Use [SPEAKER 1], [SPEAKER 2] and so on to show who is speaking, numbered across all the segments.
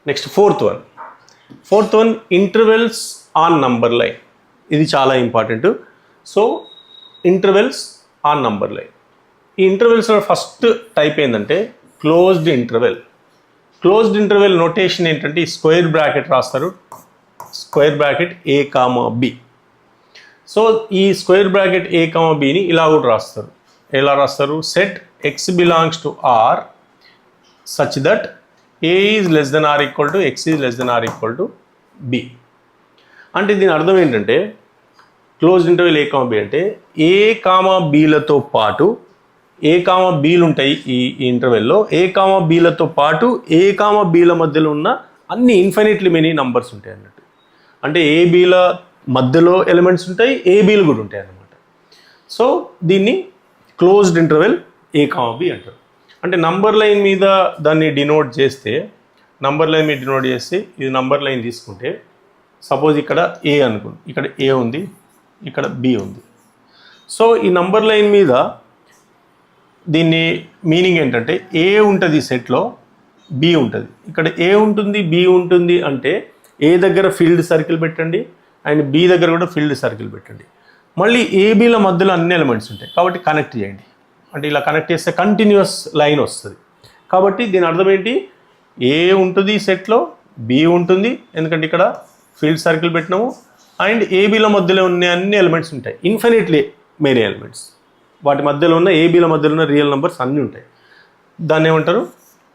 [SPEAKER 1] Next fourth one intervals on number line. ఇది చాలా important. So intervals on number line. ఈ ఇంటర్వెల్స్లో first type ఏంటంటే closed interval. Closed interval notation ఏంటంటే ఈ స్క్వేర్ బ్రాకెట్ రాస్తారు, square bracket a comma b. So ఈ square bracket a comma బిని ఇలా కూడా రాస్తారు. ఎలా రాస్తారు? Set x belongs to R such that a is less than or equal to x is less than or equal to b. అంటే దీని అర్థం ఏంటంటే క్లోజ్డ్ ఇంటర్వెల్ ఏ కామా బి అంటే ఏ కామా బీలతో పాటు ఏ కామా బీలు ఉంటాయి ఈ ఇంటర్వెల్లో. ఏ కామా బీలతో పాటు ఏ కామా బీల మధ్యలో ఉన్న అన్ని ఇన్ఫినిట్లీ మెనీ నంబర్స్ ఉంటాయి అన్నట్టు. అంటే ఏ బీల మధ్యలో ఎలిమెంట్స్ ఉంటాయి, ఏ బీలు కూడా ఉంటాయి అన్నమాట. సో దీన్ని క్లోజ్డ్ ఇంటర్వెల్ ఏ కామా బి అంటారు. అంటే నంబర్ లైన్ మీద దాన్ని డినోట్ చేస్తే, ఇది నంబర్ లైన్ తీసుకుంటే సపోజ్ ఇక్కడ ఏ అనుకోండి, ఇక్కడ ఏ ఉంది, ఇక్కడ బి ఉంది. సో ఈ నంబర్ లైన్ మీద దీన్ని మీనింగ్ ఏంటంటే ఏ ఉంటుంది సెట్లో, బి ఉంటుంది. ఇక్కడ ఏ ఉంటుంది, బి ఉంటుంది అంటే ఏ దగ్గర ఫీల్డ్ సర్కిల్ పెట్టండి అండ్ బి దగ్గర కూడా ఫీల్డ్ సర్కిల్ పెట్టండి. మళ్ళీ ఏబీల మధ్యలో అన్ని ఎలిమెంట్స్ ఉంటాయి కాబట్టి కనెక్ట్ చేయండి. అంటే ఇలా కనెక్ట్ చేస్తే కంటిన్యూస్ లైన్ వస్తుంది. కాబట్టి దీని అర్థం ఏంటి? ఏ ఉంటుంది సెట్లో, బి ఉంటుంది ఎందుకంటే ఇక్కడ ఫీల్డ్ సర్కిల్ పెట్టినాము, అండ్ ఏబీల మధ్యలో ఉన్న అన్ని ఎలిమెంట్స్ ఉంటాయి, ఇన్ఫినిట్లీ మెనీ ఎలిమెంట్స్. వాటి మధ్యలో ఉన్న ఏబీల మధ్యలో ఉన్న రియల్ నెంబర్స్ అన్నీ ఉంటాయి. దాన్ని ఏమంటారు?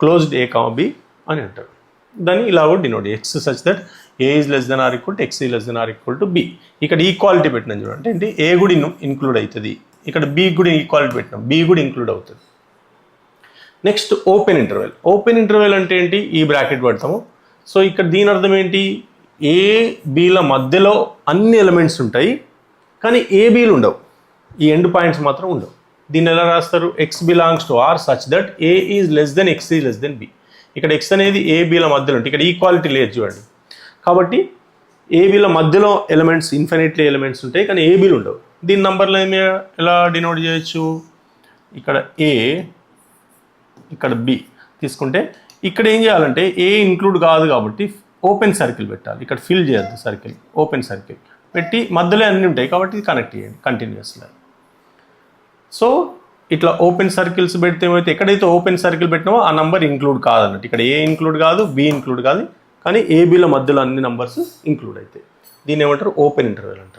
[SPEAKER 1] క్లోజ్డ్ ఏ కామా బి అని అంటారు. దాన్ని ఇలా కూడా denote x such that a is less than or equal to x is less than or equal to b. ఇక్కడ ఈక్వాలిటీ పెట్టినాం చూడండి, అంటే ఏ కూడా ఇన్క్లూడ్ అవుతుంది. ఇక్కడ బి కూడా ఈక్వాలిటీ పెట్టినాం, బి కూడా ఇంక్లూడ్ అవుతుంది. నెక్స్ట్ ఓపెన్ ఇంటర్వెల్ అంటే ఏంటి? ఈ బ్రాకెట్ పెడతాము. సో ఇక్కడ దీని అర్థం ఏంటి? ఏ బీల మధ్యలో అన్ని ఎలిమెంట్స్ ఉంటాయి కానీ ఏ బీలు ఉండవు, ఈ ఎండ్ పాయింట్స్ మాత్రం ఉండవు. దీన్ని ఎలా రాస్తారు? X belongs to R such that a is less than x is less than b. ఇక్కడ ఎక్స్ అనేది ఏ బీల మధ్యలో ఉంటుంది, ఇక్కడ ఈక్వాలిటీ లేదు చూడండి. కాబట్టి ఏ బీల మధ్యలో ఎలిమెంట్స్ ఇన్ఫినిట్లీ ఎలిమెంట్స్ ఉంటాయి కానీ ఏ బీలు ఉండవు. దీని నంబర్లో ఎలా డినోట్ చేయొచ్చు? ఇక్కడ ఏ, ఇక్కడ బి తీసుకుంటే ఇక్కడ ఏం చేయాలంటే ఏ ఇంక్లూడ్ కాదు కాబట్టి ఓపెన్ సర్కిల్ పెట్టాలి. ఇక్కడ ఫిల్ చేయొద్దు సర్కిల్, ఓపెన్ సర్కిల్ పెట్టి మధ్యలో అన్నీ ఉంటాయి కాబట్టి కనెక్ట్ చేయండి కంటిన్యూస్గా. సో ఇట్లా ఓపెన్ సర్కిల్స్ పెడితే ఏమైతే ఎక్కడైతే ఓపెన్ సర్కిల్ పెట్టినామో ఆ నంబర్ ఇంక్లూడ్ కాదన్నట్టు. ఇక్కడ ఏ ఇంక్లూడ్ కాదు, బి ఇంక్లూడ్ కాదు, కానీ ఏబీల మధ్యలో అన్ని నంబర్స్ ఇంక్లూడ్ అవుతాయి. దీన్ని ఏమంటారు? ఓపెన్ ఇంటర్వెల్ అంటారు.